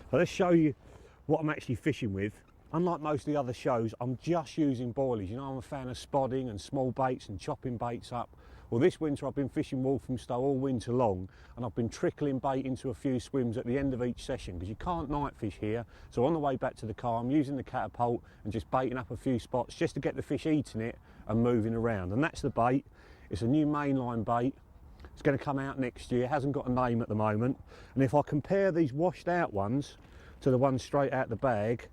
So let's show you what I'm actually fishing with. Unlike most of the other shows, I'm just using boilies. You know, I'm a fan of spodding and small baits and chopping baits up. Well, this winter I've been fishing Walthamstow all winter long, and I've been trickling bait into a few swims at the end of each session because you can't night fish here. So on the way back to the car, I'm using the catapult and just baiting up a few spots just to get the fish eating it and moving around. And that's the bait. It's a new mainline bait. It's going to come out next year. It hasn't got a name at the moment. And if I compare these washed out ones to the ones straight out the bag,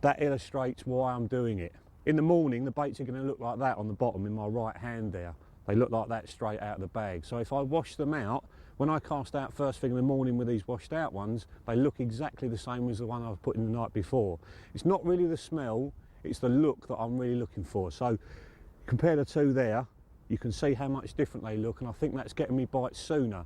that illustrates why I'm doing it. In the morning, the baits are going to look like that on the bottom in my right hand there. They look like that straight out of the bag. So if I wash them out, when I cast out first thing in the morning with these washed out ones, they look exactly the same as the one I've put in the night before. It's not really the smell, it's the look that I'm really looking for. So compare the two there, you can see how much different they look, and I think that's getting me bites sooner.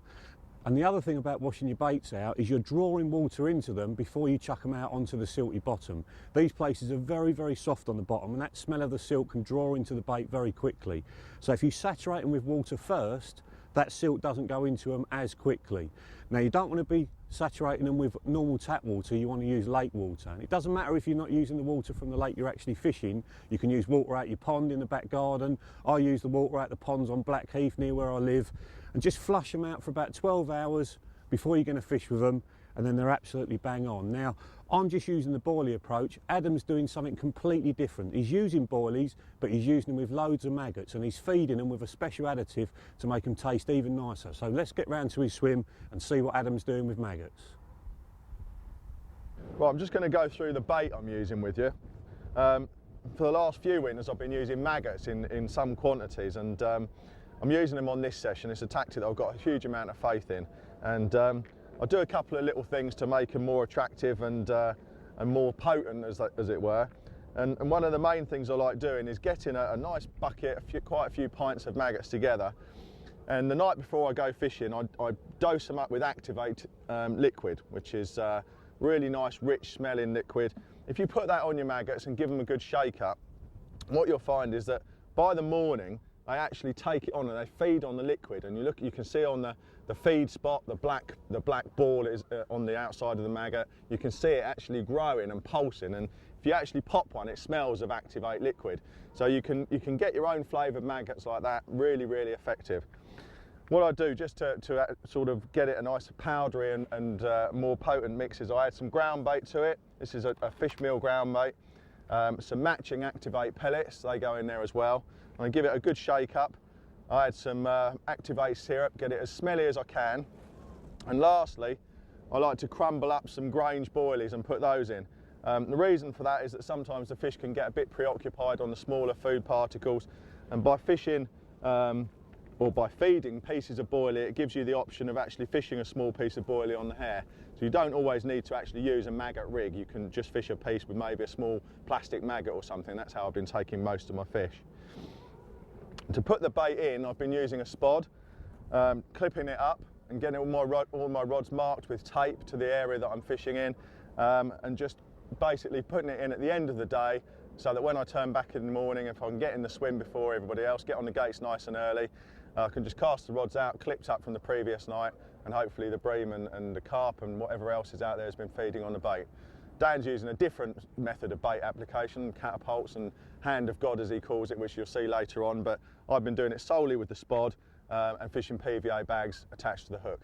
And the other thing about washing your baits out is you're drawing water into them before you chuck them out onto the silty bottom. These places are very, very soft on the bottom, and that smell of the silt can draw into the bait very quickly. So if you saturate them with water first, that silt doesn't go into them as quickly. Now, you don't want to be saturating them with normal tap water, you want to use lake water. And it doesn't matter if you're not using the water from the lake you're actually fishing, you can use water out your pond in the back garden. I use the water out the ponds on Blackheath near where I live, and just flush them out for about 12 hours before you're going to fish with them, and then they're absolutely bang on. Now, I'm just using the boilie approach. Adam's doing something completely different. He's using boilies, but he's using them with loads of maggots, and he's feeding them with a special additive to make them taste even nicer. So let's get round to his swim and see what Adam's doing with maggots. Right, I'm just going to go through the bait I'm using with you. For the last few winters I've been using maggots in some quantities, and I'm using them on this session. It's a tactic that I've got a huge amount of faith in, and I'll do a couple of little things to make them more attractive and more potent, as it were. And one of the main things I like doing is getting a nice bucket, quite a few pints of maggots together. And the night before I go fishing, I dose them up with Activate liquid, which is really nice, rich smelling liquid. If you put that on your maggots and give them a good shake up, what you'll find is that by the morning, they actually take it on and they feed on the liquid. And you can see on the feed spot, the black ball is on the outside of the maggot. You can see it actually growing and pulsing. And if you actually pop one, it smells of Activate liquid. So you can get your own flavoured maggots like that, really, really effective. What I do just to sort of get it a nice powdery and more potent mix is I add some ground bait to it. This is a fish meal ground bait. Some matching Activate pellets, they go in there as well. I give it a good shake up. I add some Activate syrup, get it as smelly as I can. And lastly, I like to crumble up some Grange boilies and put those in. The reason for that is that sometimes the fish can get a bit preoccupied on the smaller food particles, and by fishing or by feeding pieces of boilie, it gives you the option of actually fishing a small piece of boilie on the hair. So you don't always need to actually use a maggot rig. You can just fish a piece with maybe a small plastic maggot or something. That's how I've been taking most of my fish. To put the bait in, I've been using a spod, clipping it up and getting all my rods marked with tape to the area that I'm fishing in, and just basically putting it in at the end of the day, so that when I turn back in the morning, if I can get in the swim before everybody else, get on the gates nice and early, I can just cast the rods out, clipped up from the previous night, and hopefully the bream and the carp and whatever else is out there has been feeding on the bait. Dan's using a different method of bait application, catapults and hand of God as he calls it, which you'll see later on, but I've been doing it solely with the spod and fishing PVA bags attached to the hook.